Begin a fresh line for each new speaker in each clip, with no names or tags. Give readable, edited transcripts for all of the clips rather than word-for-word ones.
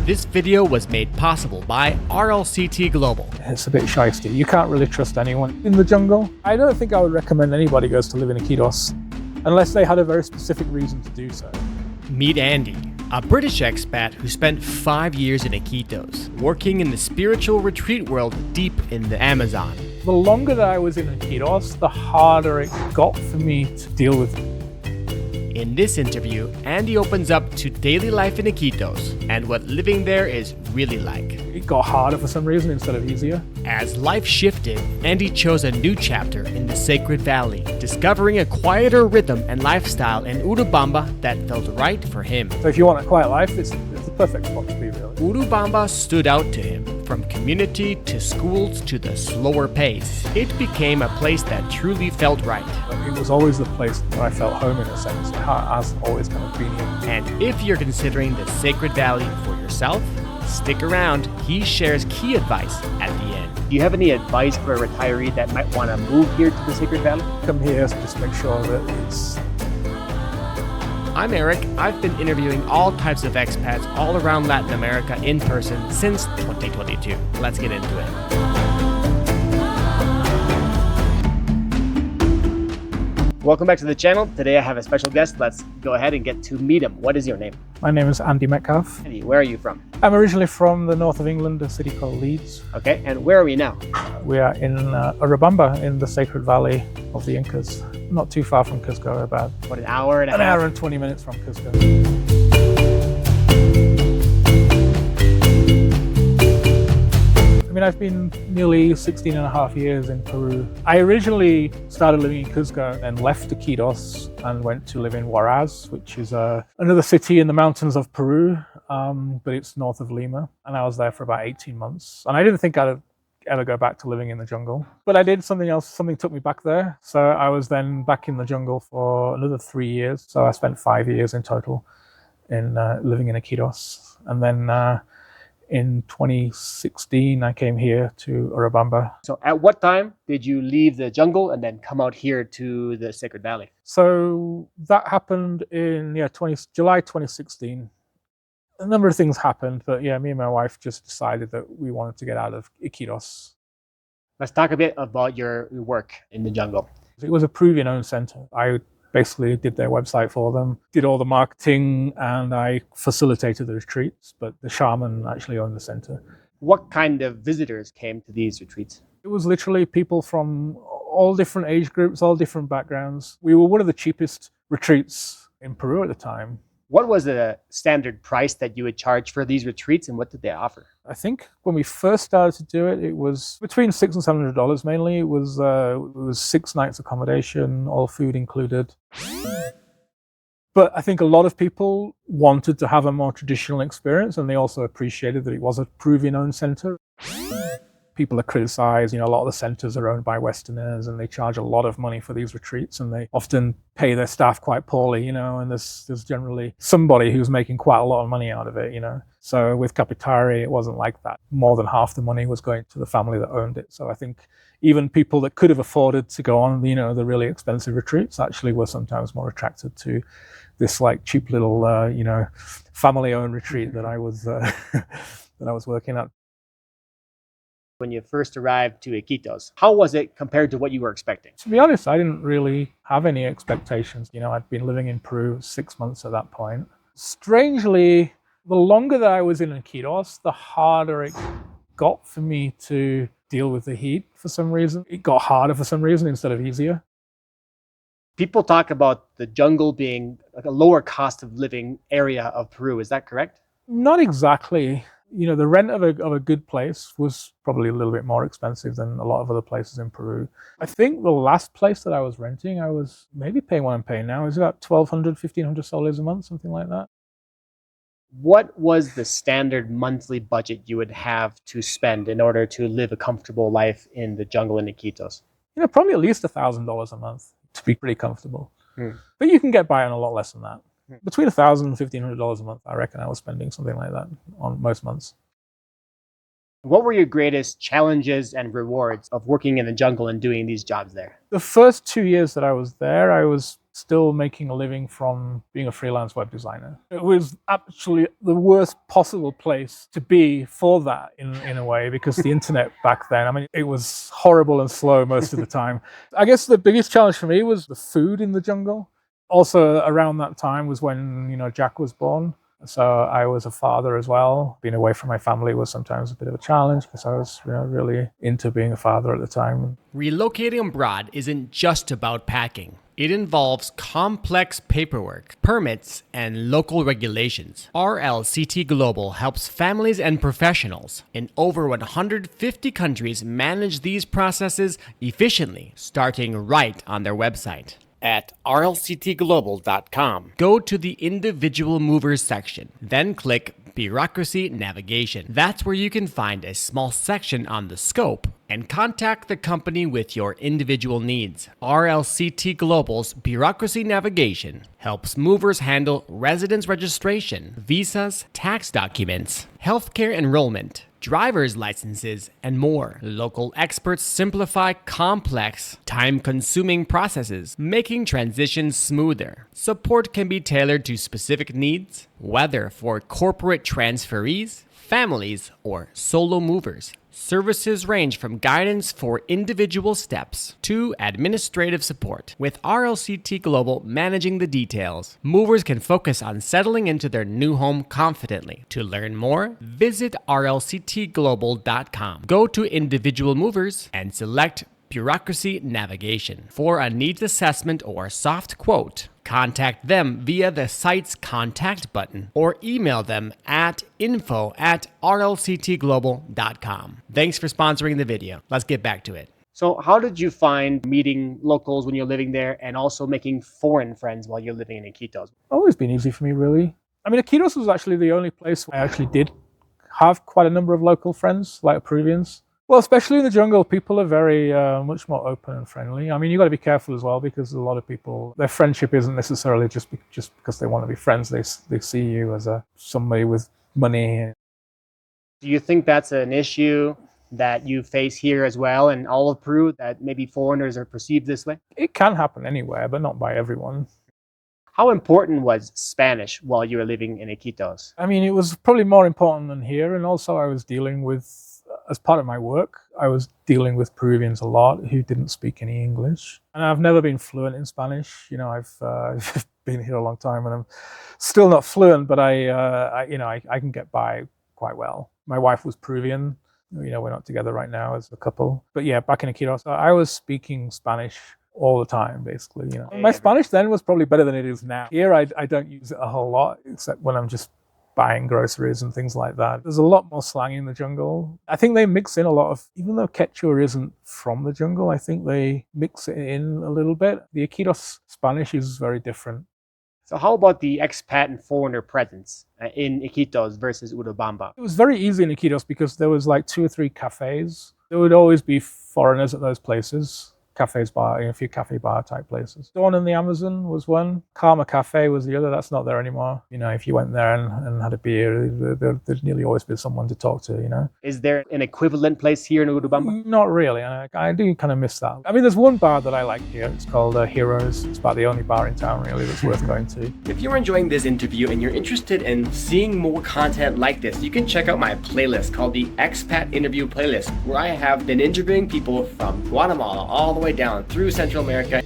This video was made possible by RLCT Global.
It's a bit shysty. You can't really trust anyone in the jungle. I don't think I would recommend anybody goes to live in Iquitos unless they had a very specific reason to do so.
Meet Andy, a British expat who spent 5 years in Iquitos, working in the spiritual retreat world deep in the Amazon.
The longer that I was in Iquitos, the harder it got for me to deal with it.
In this interview, Andy opens up to daily life in Iquitos and what living there is really like.
It got harder for some reason instead of easier.
As life shifted, Andy chose a new chapter in the Sacred Valley, discovering a quieter rhythm and lifestyle in Urubamba that felt right for him.
So if you want a quiet life, it's the perfect spot to be, really.
Urubamba stood out to him. From community to schools to the slower pace, it became a place that truly felt right.
It was always the place that I felt home in a sense. It has always kind of been here.
And if you're considering the Sacred Valley for yourself, stick around. He shares key advice at the end. Do you have any advice for a retiree that might want to move here to the Sacred Valley?
Come here, just make sure that it's...
I'm Eric. I've been interviewing all types of expats all around Latin America in person since 2022. Let's get into it. Welcome back to the channel. Today I have a special guest. Let's go ahead and get to meet him. What is your name?
My name is Andy Metcalf.
Andy, where are you from?
I'm originally from the north of England, a city called Leeds.
Okay, and where are we now?
We are in Urubamba in the Sacred Valley of the Incas. Not too far from Cusco, about
an hour and a half?
An hour and 20 minutes from Cusco. I mean, I've been nearly 16 and a half years in Peru. I originally started living in Cusco and left Iquitos and went to live in Huaraz, which is another city in the mountains of Peru, but it's north of Lima. And I was there for about 18 months. And I didn't think I'd ever go back to living in the jungle. But I did something else, something took me back there. So I was then back in the jungle for another 3 years. So I spent 5 years in total in living in Iquitos. And then in 2016, I came here to Urubamba.
So at what time did you leave the jungle and then come out here to the Sacred Valley?
So that happened in July 2016. A number of things happened, but yeah, me and my wife just decided that we wanted to get out of Iquitos.
Let's talk a bit about your work in the jungle.
It was a Peruvian-owned center. I basically did their website for them, did all the marketing, and I facilitated the retreats, but the shaman actually owned the center.
What kind of visitors came to these retreats?
It was literally people from all different age groups, all different backgrounds. We were one of the cheapest retreats in Peru at the time.
What was the standard price that you would charge for these retreats, and what did they offer?
I think when we first started to do it, it was between $600 and $700 mainly. It was 6 nights accommodation, all food included. But I think a lot of people wanted to have a more traditional experience, and they also appreciated that it was a Peruvian-owned center. People are criticized, a lot of the centers are owned by Westerners and they charge a lot of money for these retreats and they often pay their staff quite poorly, and there's generally somebody who's making quite a lot of money out of it, So with Capitari, it wasn't like that. More than half the money was going to the family that owned it. So I think even people that could have afforded to go on, the really expensive retreats actually were sometimes more attracted to this like cheap little, family-owned retreat that I was working at.
When you first arrived to Iquitos, how was it compared to what you were expecting?
To be honest, I didn't really have any expectations. I'd been living in Peru 6 months at that point. Strangely, the longer that I was in Iquitos, the harder it got for me to deal with the heat for some reason. It got harder for some reason instead of easier.
People talk about the jungle being like a lower cost of living area of Peru. Is that correct?
Not exactly. The rent of a good place was probably a little bit more expensive than a lot of other places in Peru. I think the last place that I was renting, I was maybe paying what I'm paying now. It was about 1,200, 1,500 soles a month, something like that.
What was the standard monthly budget you would have to spend in order to live a comfortable life in the jungle in Iquitos?
Probably at least $1,000 a month to be pretty comfortable. But you can get by on a lot less than that. Between $1,000 and $1,500 a month, I reckon I was spending something like that on most months.
What were your greatest challenges and rewards of working in the jungle and doing these jobs there?
The first 2 years that I was there, I was still making a living from being a freelance web designer. It was actually the worst possible place to be for that in a way, because the internet back then, I mean, it was horrible and slow most of the time. I guess the biggest challenge for me was the food in the jungle. Also around that time was when, Jack was born. So I was a father as well. Being away from my family was sometimes a bit of a challenge because I was really into being a father at the time.
Relocating abroad isn't just about packing. It involves complex paperwork, permits, and local regulations. RLCT Global helps families and professionals in over 150 countries manage these processes efficiently, starting right on their website. At rlctglobal.com. Go to the Individual Movers section, then click Bureaucracy Navigation. That's where you can find a small section on the scope and contact the company with your individual needs. RLCT Global's Bureaucracy Navigation helps movers handle residence registration, visas, tax documents, healthcare enrollment, driver's licenses, and more. Local experts simplify complex, time-consuming processes, making transitions smoother. Support can be tailored to specific needs, whether for corporate transferees, families, or solo movers. Services range from guidance for individual steps to administrative support. With RLCT Global managing the details, movers can focus on settling into their new home confidently. To learn more, visit rlctglobal.com. Go to Individual Movers and select Bureaucracy Navigation. For a needs assessment or soft quote, contact them via the site's contact button or email them at info@rlctglobal.com. Thanks for sponsoring the video. Let's get back to it. So how did you find meeting locals when you're living there and also making foreign friends while you're living in Iquitos?
Always been easy for me, really. I mean, Iquitos was actually the only place where I actually did have quite a number of local friends, like Peruvians. Well, especially in the jungle, people are very much more open and friendly. I mean, you got to be careful as well, because a lot of people, their friendship isn't necessarily just because they want to be friends. They see you as somebody with money.
Do you think that's an issue that you face here as well in all of Peru, that maybe foreigners are perceived this way?
It can happen anywhere, but not by everyone.
How important was Spanish while you were living in Iquitos?
I mean, it was probably more important than here. And also I was dealing with, as part of my work, I was dealing with Peruvians a lot who didn't speak any English. And I've never been fluent in Spanish. I've been here a long time and I'm still not fluent, but I can get by quite well. My wife was Peruvian. We're not together right now as a couple. But yeah, back in Iquitos, I was speaking Spanish all the time, basically. My Spanish then was probably better than it is now. Here, I don't use it a whole lot, except when I'm just buying groceries and things like that. There's a lot more slang in the jungle. I think they mix in a lot of, even though Quechua isn't from the jungle, I think they mix it in a little bit. The Iquitos Spanish is very different.
So how about the expat and foreigner presence in Iquitos versus Urubamba?
It was very easy in Iquitos because there was like 2 or 3 cafes. There would always be foreigners at those places. Cafes, bar, a few cafe bar type places. Dawn in the Amazon was one. Karma Cafe was the other. That's not there anymore. If you went there and had a beer, there'd nearly always be someone to talk to,
Is there an equivalent place here in Urubamba?
Not really. I do kind of miss that. I mean, there's one bar that I like here. It's called Heroes. It's about the only bar in town, really, that's worth going to.
If you're enjoying this interview and you're interested in seeing more content like this, you can check out my playlist called the Expat Interview Playlist, where I have been interviewing people from Guatemala all the way down through Central America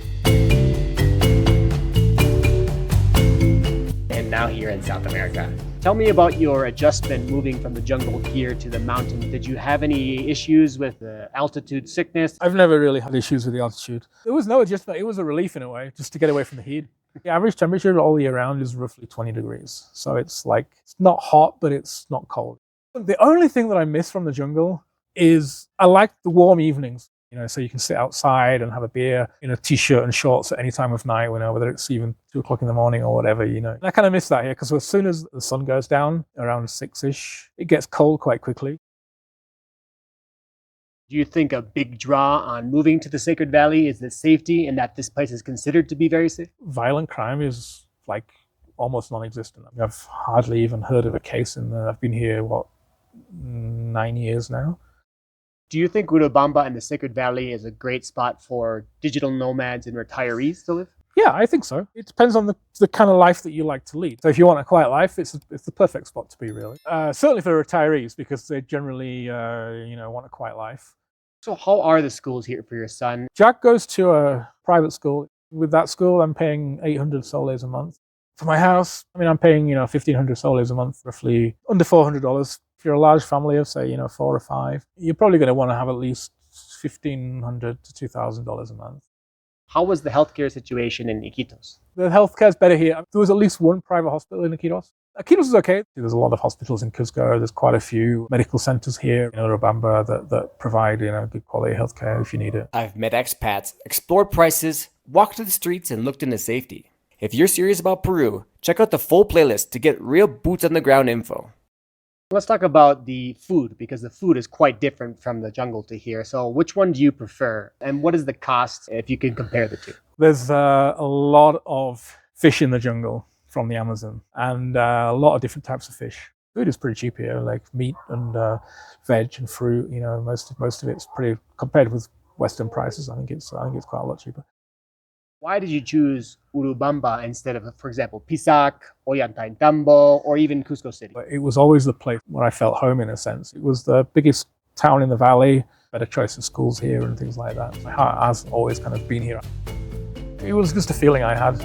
and now here in South America. Tell me about your adjustment moving from the jungle here to the mountains. Did you have any issues with altitude sickness?
I've never really had issues with the altitude. There was no adjustment. It was a relief in a way, just to get away from the heat. The average temperature all year round is roughly 20 degrees. So it's not hot, but it's not cold. The only thing that I miss from the jungle is I like the warm evenings. So you can sit outside and have a beer in a t-shirt and shorts at any time of night, whether it's even 2 o'clock in the morning or whatever, And I kind of miss that here because as soon as the sun goes down around 6-ish, it gets cold quite quickly.
Do you think a big draw on moving to the Sacred Valley is the safety and that this place is considered to be very safe?
Violent crime is almost non-existent. I've hardly even heard of a case I've been here, 9 years now.
Do you think Urubamba and the Sacred Valley is a great spot for digital nomads and retirees to live?
Yeah, I think so. It depends on the kind of life that you like to lead. So if you want a quiet life, it's the perfect spot to be, really. Certainly for retirees, because they generally want a quiet life.
So how are the schools here for your son?
Jack goes to a private school. With that school, I'm paying 800 soles a month. For my house, I'm paying 1,500 soles a month, roughly under $400. If you're a large family of, say, 4 or 5, you're probably going to want to have at least $1,500 to $2,000 a month.
How was the healthcare situation in Iquitos?
The healthcare's better here. There was at least one private hospital in Iquitos. Iquitos is okay. There's a lot of hospitals in Cusco. There's quite a few medical centers here in Urubamba that provide good quality healthcare if you need it.
I've met expats, explored prices, walked the streets, and looked into safety. If you're serious about Peru, check out the full playlist to get real boots on the ground info.
Let's talk about the food, because the food is quite different from the jungle to here. So which one do you prefer? And what is the cost if you can compare the two?
There's a lot of fish in the jungle from the Amazon, and a lot of different types of fish. Food is pretty cheap here, like meat and veg and fruit. Most of it's pretty, compared with Western prices. I think it's quite a lot cheaper.
Why did you choose Urubamba instead of, for example, Pisac, Ollantaytambo, or even Cusco City?
It was always the place where I felt home, in a sense. It was the biggest town in the valley, better choice of schools here and things like that. My heart has always kind of been here. It was just a feeling I had.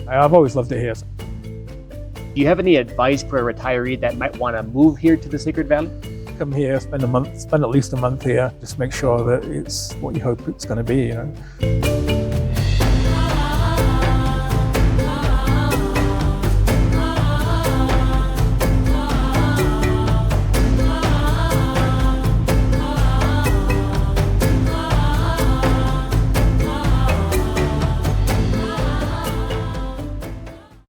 I've always loved it here.
Do you have any advice for a retiree that might want to move here to the Sacred Valley?
Come here, spend at least a month here. Just make sure that it's what you hope it's going to be,